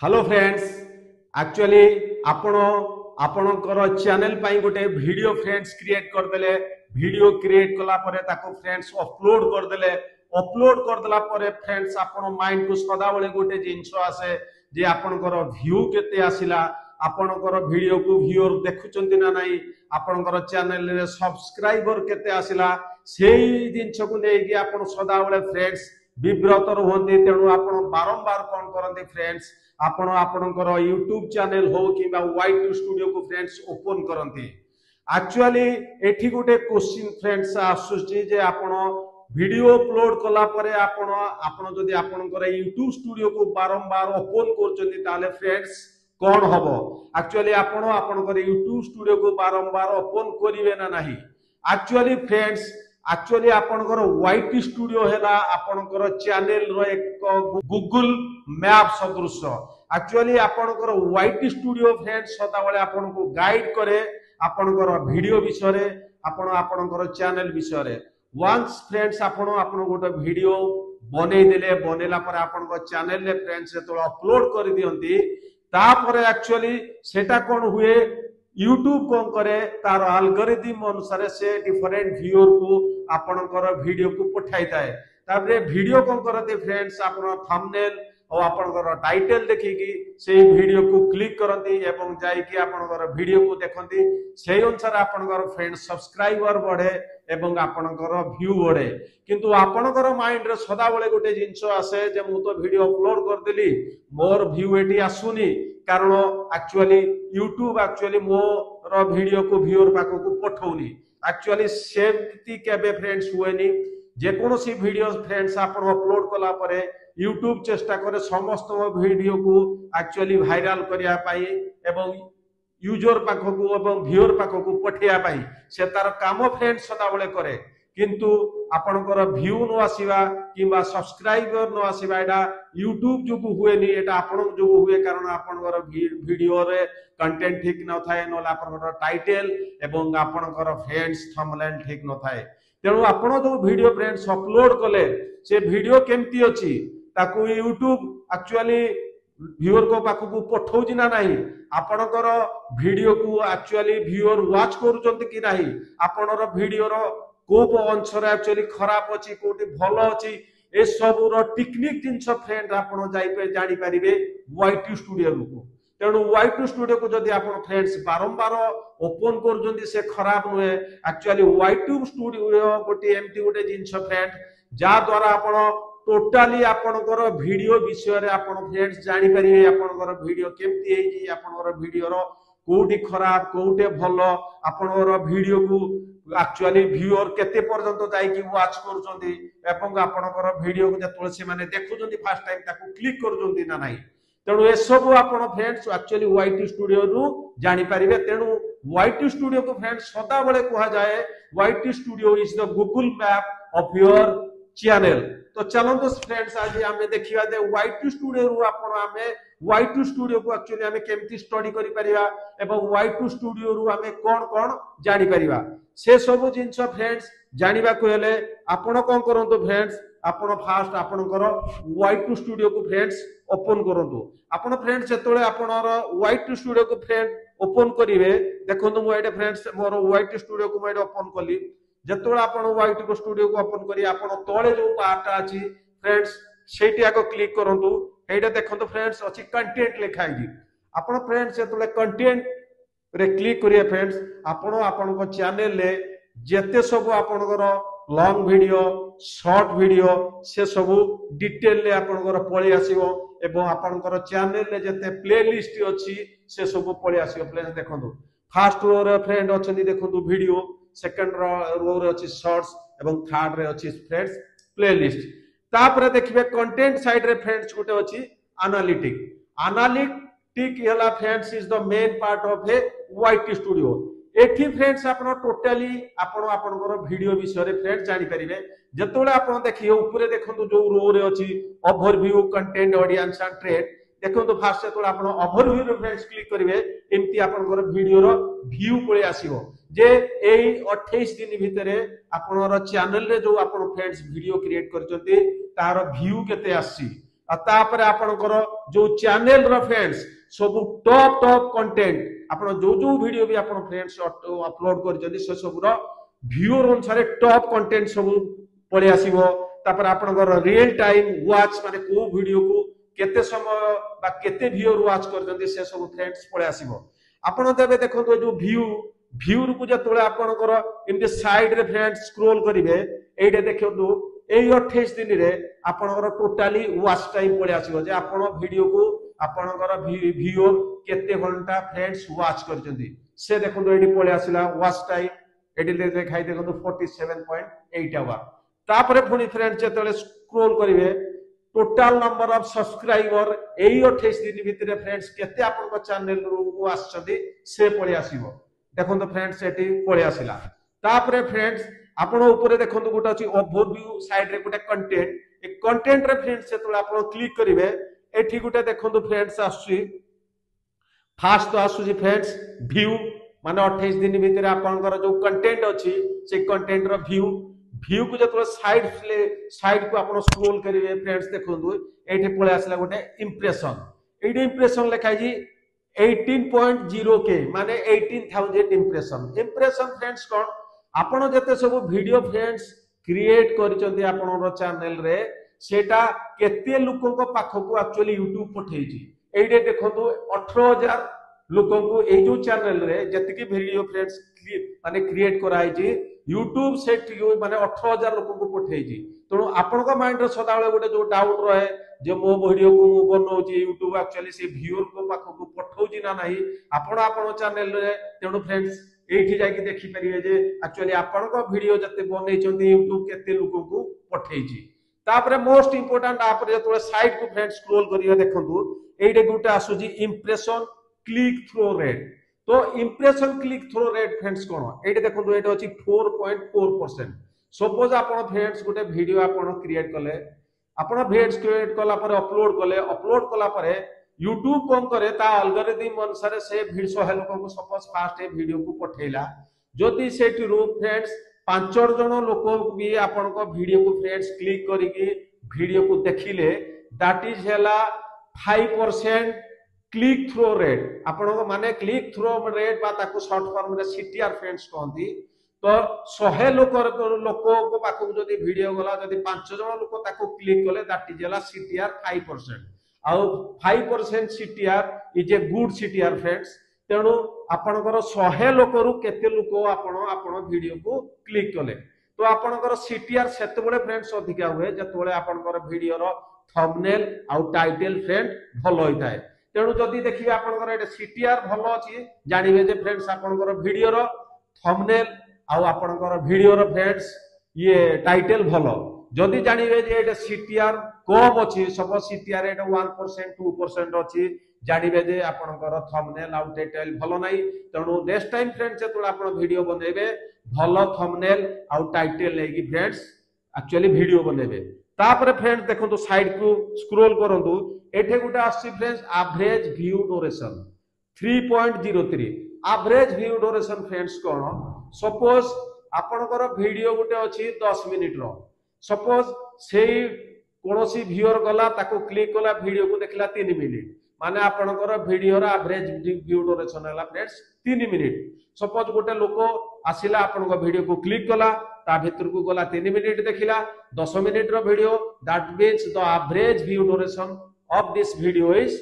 Hello friends, actually आपण आपणकर channel पाई गोटे वीडियो फ्रेंड्स क्रिएट करदेले। वीडियो क्रिएट कला परे ताको फ्रेंड्स अपलोड करदेला परे फ्रेंड्स आपण माइंड को सदा बेले गोटे जिंस आसे जे आपणकर व्यू केते आसिला, आपणकर वीडियो को व्यूअर देखुचंती ना नाही, आपणकर चैनल रे सब्सक्राइबर केते आसिला, सेही जिंस को नेकी आपण सदा बेले फ्रेंड्स विब्रत रुहंती। तेणु आपण बारंबार कौन करते फ्रेंड्स, आपण आपणकर यूट्यूब चैनल हो कि Y2 स्टूडियो को फ्रेंड्स ओपन करते। एक्चुअली एठी गोटे क्वेश्चन फ्रेंड्स आसुची जे आपण वीडियो अपलोड कला परे आपण जदि आपणकर यूट्यूब स्टूडियो को बारंबार ओपन करचंती ताले फ्रेंड्स कौन हबो। एक्चुअली आपण आपणकर यूट्यूब स्टूडियो को बारंबार ओपन करिवे ना नाही। एक्चुअली फ्रेंड्स आपणकर Y2 स्टूडियो हैला आपणकर चैनल रो एक गूगल मैप सदृश। एक्चुअली आपणकर Y2 स्टूडियो फ्रेंड्स सदा बेले आपन को गाइड करे आपणकर वीडियो विषय रे, आपणकर चैनल विषय रे। वंस फ्रेंड्स आपण गोटे वीडियो बनै देले, बनेला पर आपणकर चैनल रे फ्रेंड्स तो अपलोड कर दियंती, तापर एक्चुअली सेटा कोन हुए यूट्यूब कौन करे तार एल्गोरिथम अनुसार से डिफरेंट व्यूअर को आपणकर वीडियो को पठाई थाए। तापरे वीडियो कौन करते फ्रेंड्स आपण थंबनेल और आपणकर टाइटल देखिकी से वीडियो को क्लिक करती एवं जाइकी आपणकर वीडियो को देखंती। से अनुसार आपणकर फ्रेंड्स सब्सक्राइबर बढ़े एवं आपणकर व्यू बढ़े। किंतु आपणकर माइंड रे सदा बेले गोटे जिंस आसे जे मु तो वीडियो अपलोड कर देली मोर व्यू एटी आसुनी, कारण actually YouTube actually more video को व्यूअर पाखो को पठौनी। एक्चुअली सेमती केबे फ्रेंड्स हुएनी। जे कोनोसी वीडियो फ्रेंड्स आपण अपलोड कला परे यूट्यूब चेष्टा करे समस्त वीडियो को एक्चुअली वायरल करिया पाई एवं यूजर पाखो को एवं व्यूअर पाखो को पठिया पाई से तार काम फ्रेंड्स सदा बेले करे। किंतु आपणकर व्यू न आसीबा किबा सब्सक्राइबर न आसीबा एटा यूट्यूब जोगु हुएनी, एटा आपण जोगु हुए, कारण आपणकर वीडियो रे कंटेंट ठीक न थाए, न आपणकर टाइटल एवं आपणकर फ्रेंड्स थंबनेल ठीक न थाए। तेणु आपण जो वीडियो फ्रेंड्स अपलोड कले से वीडियो केमती अछि ताकू यूट्यूब एक्चुअली व्यूअर को पाखु को पठौजी ना नाही, आपणकर वीडियो को एक्चुअली व्यूअर वाच करूचंती कि नाही, आपणर वीडियो रो को अंश रे एक्चुअली खराब अछि कोटी भलो अछि, ए सब रो टेक्निक जिंस फ्रेंड आपण जाई पे जानि परिबे Y2 स्टूडियो को। तेणु Y2 स्टूडियो को जदि आपण फ्रेंड्स बारंबार ओपन करजंती से खराब नुए। एक्चुअली Y2 स्टूडियो गोटे एमटी गोटे जिंस फ्रेंड जा द्वारा आपण टोटाली आपणकर वीडियो विषय रे आपण फ्रेंड्स जानि परिबे आपणकर वीडियो केमती हेजी, आपणकर वीडियो रो कोठी खराब कोठे भलो, आपणकर वीडियो को एक्चुअली व्यूअर केते पर्यंत जाई कि वाच करूचंती एवं आपणकर वीडियो को जतले से माने देखुचंती फर्स्ट टाइम ताको क्लिक करूचंती ना नाही। तेणु ए सब आपण फ्रेंड्स एक्चुअली Y2 स्टूडियो रु जानि परिबे। तेणु Y2 स्टूडियो को फ्रेंड्स सदा बेले कहा जाए Y2 studio is the Google map of your channel. तो चलंतो फ्रेंड्स आज हमें देखिबा दे Y2 स्टूडियो रु आपण हमें Y2 स्टूडियो को एक्चुअली हमें केमती स्टडी करि परिबा एवं Y2 स्टूडियो रु हमें कोन जानि परिबा से सब जिंस फ्रेंड्स जानिबा को हेले आपण कोन करंतो फ्रेंड्स, आपण फास्ट आपणकर Y2 स्टूडियो को फ्रेंड्स ओपन करंतो। आपण फ्रेंड्स जेतोले आपणर Y2 स्टूडियो को फ्रेंड ओपन करिवे, देखंतु मो एटे फ्रेंड्स मोर Y2 स्टूडियो को मैं ओपन कली। जेतोले आपण Y2 स्टूडियो को ओपन करी आपण तळे जो पार्ट अछि फ्रेंड्स सेठी आको क्लिक करंतु। एटा देखंतु फ्रेंड्स अछि कंटेंट लिखा है। आपण फ्रेंड्स जेतोले कंटेंट रे क्लिक करिए फ्रेंड्स आपण आपनको चैनल ले जेते सब आपनकर लॉन्ग वीडियो शॉर्ट वीडियो से सब डिटेल ले आपनकर पळि आसीबो एवं आपनकर चैनल ले जेते प्लेलिस्ट अछि से सब पळि आसीबो। प्लीज देखंतु फर्स्ट रो रे फ्रेंड अछंती देखंतु वीडियो, सेकंड रो रे अछि शॉर्ट्स एवं थर्ड रे अछि फ्रेंड्स प्लेलिस्ट। तापर देखिबे कंटेंट साइड रे फ्रेंड्स गोटे अछि एनालिटिक हला friends is the main part of A Y2 studio. एठी फ्रेंड्स आपण टोटली आपण आपनकर वीडियो विषय रे फ्रेंड्स जानि परिबे। जेतोले आपण देखिए ऊपर देखंतु जो रो रे अछि overview content audience and trend, देखंतु फास्ट जेतोले आपण ओवरव्यू रे फ्रेंड्स क्लिक करिवे एम्ति आपनकर वीडियो रो व्यू पळे आसीबो जे एई 28 दिन भितरे आपनर चैनल रे जो आपण फ्रेंड्स वीडियो क्रिएट करचंती तार व्यू केते आसी। तापर आपनकर जो चैनल रो फ्रेंड्स सब टॉप टॉप कंटेंट आपण जो जो वीडियो भी आपण फ्रेंड्स अपलोड कर से सब व्यूअर अनुसार टॉप कंटेंट सब पड़े आसीबो तापर आपनकर रियल टाइम वॉच माने को वीडियो को केते समय बा केते व्यूअर वॉच कर से सब फ्रेंड्स पड़े आसीबो आपण देबे देखो जो व्यूअर को जतले आपनकर एमते साइड रे फ्रेंड्स स्क्रॉल करिवे एइडे देखो एई 28 दिन रे आपनकर टोटली वॉच टाइम पड़े आसीबो जे आपण वीडियो को आपनकर व्यूअर केते घंटा फ्रेंड्स वॉच करजंदी से देखो एडी पड़े आसीला वॉच टाइम एडी देखाई देखो 47.8 आवर तापर पुनी फ्रेंड्स जतले स्क्रॉल करिवे टोटल नंबर ऑफ सब्सक्राइबर एई 28 दिन भितरे फ्रेंड्स केते आपन चैनल रो आछथि से पड़े आसीबो देखो फ्रेंड्स एटी पड़े आसीला तापर फ्रेंड्स आपण ऊपर देखो गोटे अछि ओवरव्यू साइड रे गोटे कंटेंट ए कंटेंट रे फ्रेंड्स जतले आपण क्लिक करिवे एठी गोटे देखो फ्रेंड्स आछी फास्ट तो आछी फ्रेंड्स व्यू माने 28 दिन भितर आपनकर जो कंटेंट अछि से कंटेंट रो व्यू को जतले साइड को आपण स्क्रॉल करिवे फ्रेंड्स देखंतु एठी पळे आसला गोटे इंप्रेशन एठी इंप्रेशन लिखाई जी 18.0 के माने 18000 इंप्रेशन फ्रेंड्स कोन आपण जते सब वीडियो फ्रेंड्स क्रिएट करिसंती आपण चैनल रे सेटा केते लोकन को पाखो को एक्चुअली YouTube पठेइजी एठी देखंतु 18000 लोकन को ए जो चैनल रे जति वीडियो फ्रेंड्स माने क्रिएट कराई जी YouTube से माने 18000 लोकन को पठेइजी तणो आपण को माइंड रे सदा बेले गोटे जो डाउट रहे जे मो वीडियो को मु बनौची YouTube एक्चुअली से व्यूअर को पाखो को पठौजी ना नाही आपण चैनल रे तणो फ्रेंड्स एठी जाई कि देखि परिवे जे एक्चुअली आपण को वीडियो जते बनैचंती YouTube केते लोकन को पठेइजी तापर मोस्ट इंपोर्टेंट आप जतले साइड को फ्रेंड्स स्क्रॉल करिवे देखंतु एडे गुटे आसुजी इंप्रेशन क्लिक थ्रू रेट तो impression click through rate friends कोन एटे देखो एटे अछि 4.4% सपोज आपण फ्रेंड्स गोटे वीडियो आपण क्रिएट कले आपण वीडियोस क्रिएट कला पर अपलोड कला पर YouTube कोन करे ता एल्गोरिथम अनुसार से वीडियो है लोक को सपोज फास्ट ए वीडियो को पठेला जदि सेठी रो फ्रेंड्स 5 जण लोक भी आपण को वीडियो को फ्रेंड्स क्लिक करिके वीडियो को देखिले दैट इज हैला 5% क्लिक थ्रू रेट आपण को माने क्लिक थ्रू रेट बा ताको शॉर्ट फॉर्म रे सीटीआर फ्रेंड्स कहंती तो 100 लोक को पाखो जदी वीडियो गला जदी 5 जण लोक ताको क्लिक कले दैट इज हैला सीटीआर 5% आउ 5% CTR is a good CTR friends तेणु आपणकर 100 लोक रु केते लोक आपण वीडियो को क्लिक कले तो आपणकर सीटीआर सेतबेले फ्रेंड्स अधिका हुए जतबेले आपणकर वीडियो रो थंबनेल आउ टाइटल फ्रेंड भलो होइताय तेणु जदि देखिए आपणकर एटे सीटीआर भलो अछि जानिबे जे फ्रेंड्स आपणकर वीडियो रो थंबनेल आउ आपणकर वीडियो रो फ्रेंड्स ये टाइटल भलो जदि जानिबे जे एटे सीटीआर कम अछि सपोज सीटीआर एटे 1% 2% अछि जानिबे जे आपणकर थंबनेल आउ टाइटल भलो नाही तेणु नेक्स्ट टाइम फ्रेंड्स जतुल आपण वीडियो बनेबे भलो थंबनेल आउ टाइटल लेगी फ्रेंड्स एक्चुअली वीडियो बनेबे तापर फ्रेंड्स देखो तो साइड को स्क्रॉल करंतु एठे गुटे आसी friends average view duration 3.03 average view duration friends कोन सपोज आपनकर वीडियो गुटे अछि 10 मिनिट रो सपोज सेही कोनोसी व्यूअर गला ताको क्लिक कला वीडियो को देखला 3 मिनिट माने आपनकर वीडियो रा एवरेज व्यू ड्यूरेशन हला फ्रेंड्स 3 मिनिट सपोज गोटे लोक आसिला आपनकर वीडियो को क्लिक कला ता भीतर को गला 3 मिनिट देखिला 10 मिनिट रो video that means the average view duration of this video is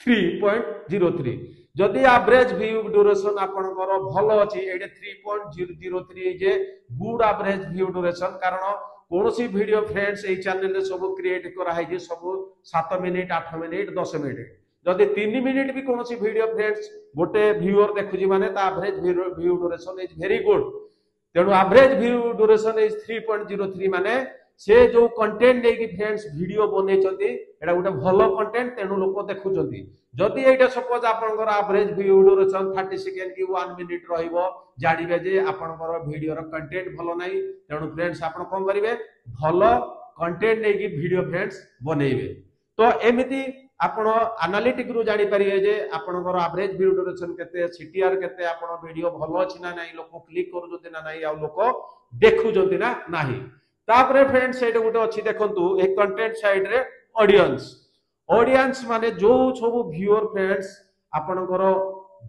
3.03 जदि एवरेज व्यू ड्यूरेशन आपनकर भलो अछि एडे 3.003 जे गुड एवरेज व्यू ड्यूरेशन कारण कोनोसी वीडियो फ्रेंड्स ए चैनल रे सब क्रिएट करा है जे सब 7 मिनिट 8 मिनिट 10 मिनिट जदि 3 मिनिट भी कोनोसी वीडियो फ्रेंड्स गोटे व्यूअर देखुजी माने ता average view duration is very good तेणु एवरेज व्यू ड्यूरेशन इज 3.03 माने से जो कंटेंट देकी फ्रेंड्स वीडियो बनै छथि एटा गोटे भलो कंटेंट तेणु लोक देखुचंती जदि एटा सपोज आपनकर एवरेज व्यू ड्यूरेशन 30 सेकंड की 1 मिनिट रहिबो जानिबे जे आपनकर वीडियो रो कंटेंट भलो नाही तेणु फ्रेंड्स आपण कोन करिवे भलो कंटेंट देकी वीडियो फ्रेंड्स बनैबे तो एमिति आपण एनालिटिक रु जानि परिए जे आपनकर एवरेज व्यू ड्यूरेशन केते सीटीआर केते आपण वीडियो भलो अछि ना नाही लोक क्लिक करू जति ना नाही आ लोक देखु जति ना नाही तापरे फ्रेंड्स एटा गोटे अछि देखंतु ए कंटेंट साइड रे ऑडियंस ऑडियंस माने जो सब व्यूअर फ्रेंड्स आपनकर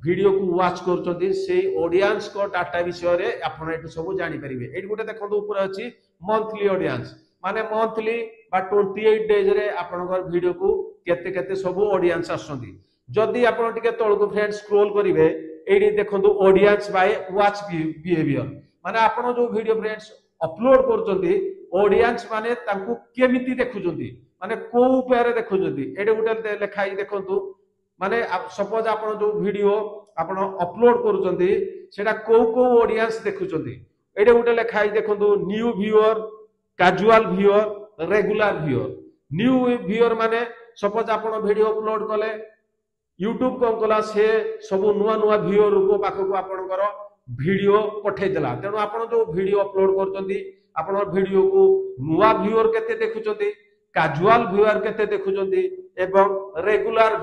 वीडियो को वाच करछंती से ऑडियंस को डाटा विषय रे आपण एटु सब जानि परिबे। एटी गोटे देखंतु ऊपर अछि मंथली ऑडियंस माने मंथली बा 28 डेज रे आपनकर वीडियो को केते केते सब ऑडियंस आछंती। जदि आपण टिके तळको फ्रेंड्स स्क्रॉल करिवे एडी देखंतु ऑडियंस बाय वाच बिहेवियर माने आपण जो वीडियो फ्रेंड्स अपलोड करछंती ऑडियंस माने तांकु केमिति देखुछंती माने को उपाय रे देखुछंती। एडी गोटे लेखाई देखंतु माने सपोज आपण जो वीडियो आपण अपलोड करूचंती सेटा को ऑडियंस देखुचंती। एडे गोटे लेखाई देखंतु new viewer casual viewer regular viewer. New viewer माने सपोज आपण वीडियो अपलोड कले यूट्यूब कोन कला से सब नुआ नुआ व्यूअर को पाखो को आपनकर वीडियो पठै देला तेनु आपण जो वीडियो अपलोड करचंती आपण वीडियो को नुआ व्यूअर केते देखुचंती कैजुअल व्यूअर केते देखुचंती एवं रेगुलर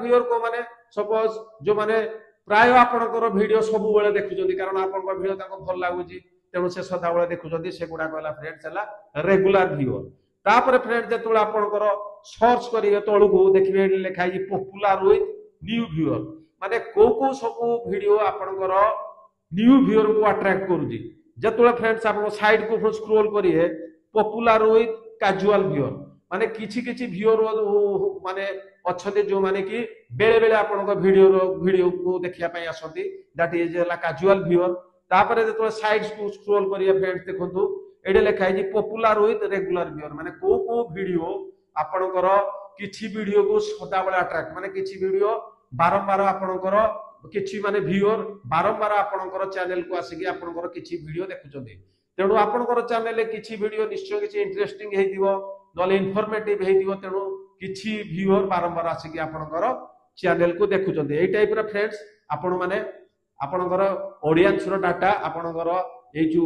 व्यूअर को माने सपोज जो माने प्राय आपनकर वीडियो सब बेले देखुचंती कारण आपनकर वीडियो ताको भल लागुची तेनु से सदा बेले देखुचंती से गुडा कहला फ्रेंड्स हला रेगुलर व्यूअर। तापर फ्रेंड्स जेतुला आपनकर सर्च करिवे तळु को देखिबे लेखाई पॉपुलर विथ न्यू व्यूअर माने को सब वीडियो आपनकर न्यू व्यूअर को अट्रैक्ट करूची। जेतुला फ्रेंड्स आपन साइड को स्क्रॉल करिवे पॉपुलर विथ कैजुअल व्यूअर माने किछि व्यूअर माने अच्छे जो माने कि बेले बेले आपण वीडियो को देखिया पई आसंती दैट इज ला कैजुअल व्यूअर। तापर जेतो साइड्स को स्क्रॉल करिया फ्रेंड्स देखंतु एडे लेखाई जे पॉपुलर विथ रेगुलर व्यूअर माने को वीडियो आपणकर किछि वीडियो को सदा बेले अट्रैक्ट माने किछि वीडियो बारंबार आपणकर किछि माने व्यूअर बारंबार आपणकर चैनल को आसीकी आपणकर किछि वीडियो देखुचंती तेणु आपणकर चैनल ले किछि वीडियो निश्चय किछि इंटरेस्टिंग हेतिबो नले इन्फॉर्मेटिव हेतिबो तेणु किछि व्यूअर बारंबार आसीकी आपणकर चैनल को देखुचंती। एई टाइप रो फ्रेंड्स आपण माने आपणकर ऑडियंस रो डाटा आपणकर एई जो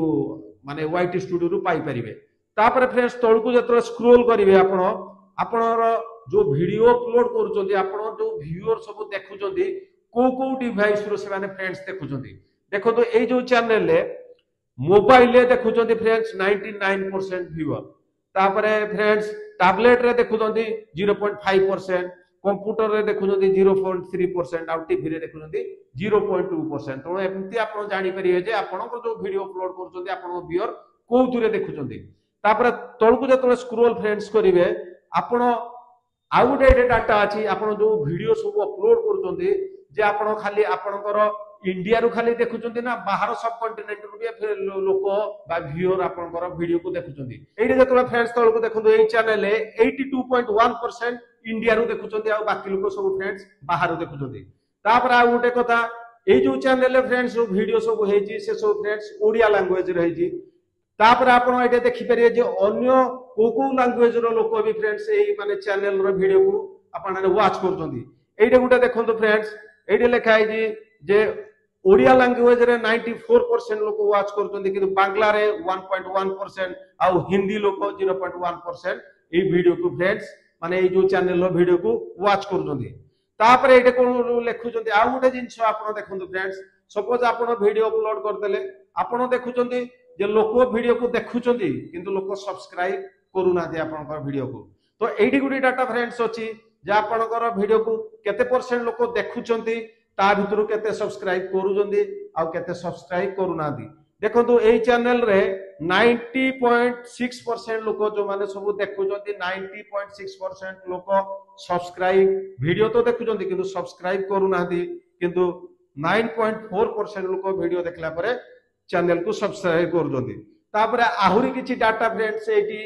माने वाईटी स्टूडियो रु पाई परिबे। तापर फ्रेंड्स तळकु जतरे स्क्रॉल करिवे आपणर जो वीडियो अपलोड करूचंती आपण जो व्यूअर सब देखुचंती को डिवाइस रो से माने फ्रेंड्स देखुचंती। देखो तो एई जो चैनल ले मोबाइल ले देखुचंती फ्रेंड्स 99% व्यूअर। तापरे फ्रेंड्स टैबलेट रे देखुचंती 0.5%, कंप्यूटर रे देखुचंती 0.3% आउ टीवी रे देखुचंती 0.2%। तो एमती आपण जानि परिए जे आपण को जो वीडियो अपलोड करूचंती आपण व्यूअर कोथुरे देखुचंती। तापरे तळकु जतले स्क्रॉल फ्रेंड्स करिवे आपण आउ गोटे डाटा अछि आपण जो वीडियो सब अपलोड करूचंती जे आपण खाली आपणकर इंडिया रु खाली देखुचंती ना बाहर सब कॉन्टिनेंट रु भी लोक बा व्यूअर आपणकर वीडियो को देखुचंती। एठी जतले फ्रेंड्स तळ को देखंतु एई चैनल ले 82.1% इंडिया रु देखुचंती आ बाकी लोक सब फ्रेंड्स बाहर देखुचंती। तापर आ गोटे कथा एई जो चैनल ले फ्रेंड्स वीडियो सब हेजी से सब फ्रेंड्स ओडिया लैंग्वेज रे हेजी। तापर आपण एटे देखि परिए जे अन्य को लैंग्वेज रो लोक भी फ्रेंड्स एई माने चैनल रो वीडियो को आपण वाच करचंती। एटे गोटे देखंतु फ्रेंड्स एटे लिखाई जे ओडिया लैंग्वेज रे 94% लोक वाच करचंती किंतु बांग्ला रे 1.1% आ हिंदी लोक 0.1% ए वीडियो को फ्रेंड्स माने ए जो चैनल रो वीडियो को वाच करचंती। तापर एटे कोन लेखुचंती आ गोटे जिंस आपण देखंतु फ्रेंड्स सपोज आपण वीडियो अपलोड कर देले आपण देखुचंती जे लोक वीडियो को देखुचंती किंतु लोक सब्सक्राइब करूना दे आपनकर वीडियो को। तो एडी गुडी डाटा फ्रेंड्स अछि जे आपनकर वीडियो को केते परसेंट लोक देखुचंती ता भितरु केते सब्सक्राइब करूजंदी आ केते सब्सक्राइब करूनादी। देखंतु एई चैनल रे 90.6% लोक जो माने सब देखुचंती 90.6% लोक सब्सक्राइब वीडियो तो देखुचंती किंतु सब्सक्राइब करूनादी किंतु 9.4% लोक वीडियो देखला परे चैनल को सब्सक्राइब करूजंती। तापर आहुरी किछि डाटा फ्रेंड्स एटी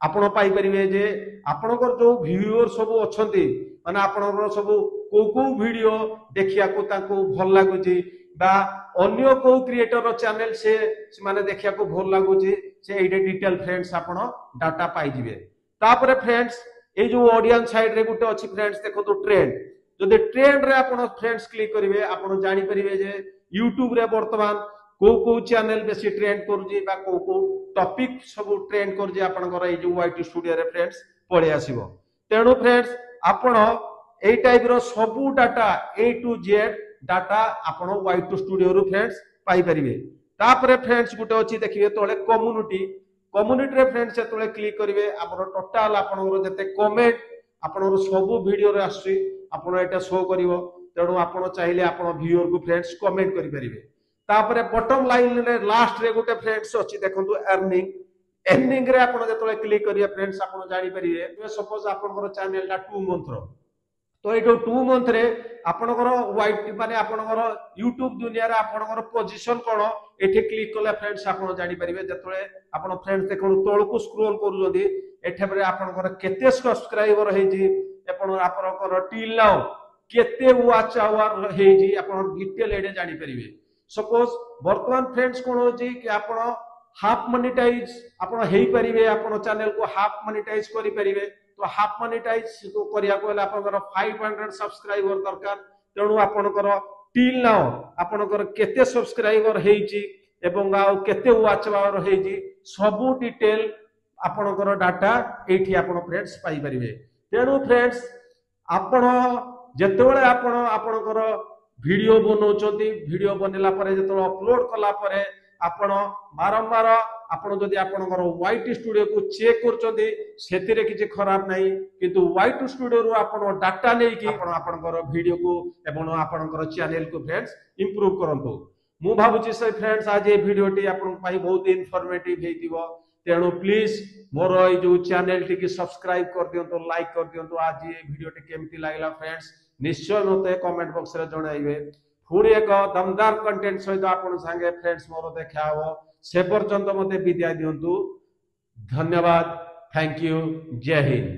आपण पाई परिवे जे आपनकर जो व्यूअर सब अछंती माने आपनकर सब को वीडियो देखिया को ताको भल लागुची बा अन्य को क्रिएटर रो चैनल से माने देखिया को भल लागुची से एटे डिटेल फ्रेंड्स आपण डाटा पाई जिवे। तापर फ्रेंड्स ए जो ऑडियंस साइड रे गुटे अछि फ्रेंड्स देखो तो ट्रेंड जदि ट्रेंड रे आपण फ्रेंड्स क्लिक करिवे आपण जानि परिवे जे YouTube रे वर्तमान को चैनल बेसी ट्रेंड करूजी बा को टॉपिक सब ट्रेंड करूजी आपनकर ए जो वाईटी स्टूडियो रे फ्रेंड्स पळे आसीबो। तेणु फ्रेंड्स आपण ए टाइप रो सब data A to Z data आपण वाईटी स्टूडियो रो फ्रेंड्स पाई परिवे। तापर फ्रेंड्स गुटे अछि देखिबे तळे कम्युनिटी कम्युनिटी रे फ्रेंड्स जेतले क्लिक करिवे हमर टोटल आपनकर जते कमेंट आपनकर सब वीडियो रे आसी आपण एटा शो करिवो तेणु आपण चाहिले आपण व्यूअर को फ्रेंड्स कमेंट करि परिबे तापरे बॉटम लाइन रे लास्ट रे गोटे फ्रेंड्स अछि देखंतु अर्निंग रे आपण जेतले क्लिक करिवे फ्रेंड्स आपण जानि परिबे सपोज आपनकर चैनल ला 2 मंथ रो तो ये 2 मंथ रे आपनकर वाइट माने आपनकर YouTube दुनिया रे आपनकर पोजीशन कोन एठी क्लिक कले फ्रेंड्स आपण जानि परिबे जेतले आपण फ्रेंड्स देखन तळ को स्क्रॉल करू जदी एठे परे आपनकर केते सब्सक्राइबर हे जी आपनकर टिल नाउ केते वाच आवर हे जी आपण डिटेल एडे जानि परिबे सपोज वर्तमान फ्रेंड्स कोन हो जी कि आपण हाफ मोनेटाइज आपण हेई परिबे आपण चैनल को हाफ मोनेटाइज करि परिबे तो हाफ मोनेटाइज करिया को आपनकर 500 सब्सक्राइबर दरकार तेणु आपनकर टिल नाउ आपनकर केते सब्सक्राइबर हेची एवं आ केते वाच आवर हेची सब डिटेल आपनकर डाटा एठी आपण फ्रेंड्स पाई परिबे तेणु फ्रेंड्स आपण जेतेबेले आपण आपनकर वीडियो बनौचंती वीडियो बनेला परे जेतेबेले अपलोड कला परे आपण बारंबार आपण जदि आपनकर व्हाइट स्टूडियो को चेक करचंदी सेतिरे किछि खराब नाही किंतु व्हाइट स्टूडियो रो आपण डाटा नै कि आपण आपनकर वीडियो को एवं आपनकर चैनल को फ्रेंड्स इंप्रूव करंतु मु भाबुची से फ्रेंड्स आज ए वीडियोटी आपण पाई बहुत इन्फॉर्मेटिव हेतिबो तेणु प्लीज मोर ए जो चैनल टी की सब्सक्राइब कर दियंतो लाइक कर दियंतो आज ए वीडियोटी केमती लागला फ्रेंड्स निश्चय मते कमेंट बॉक्स रे जणाइबे पुणी एक दमदार कंटेंट सहित आपण संगे फ्रेंड्स मोर देखा हो से पर्यंत मते विदाय दियंतु धन्यवाद थैंक यू जय हिंद।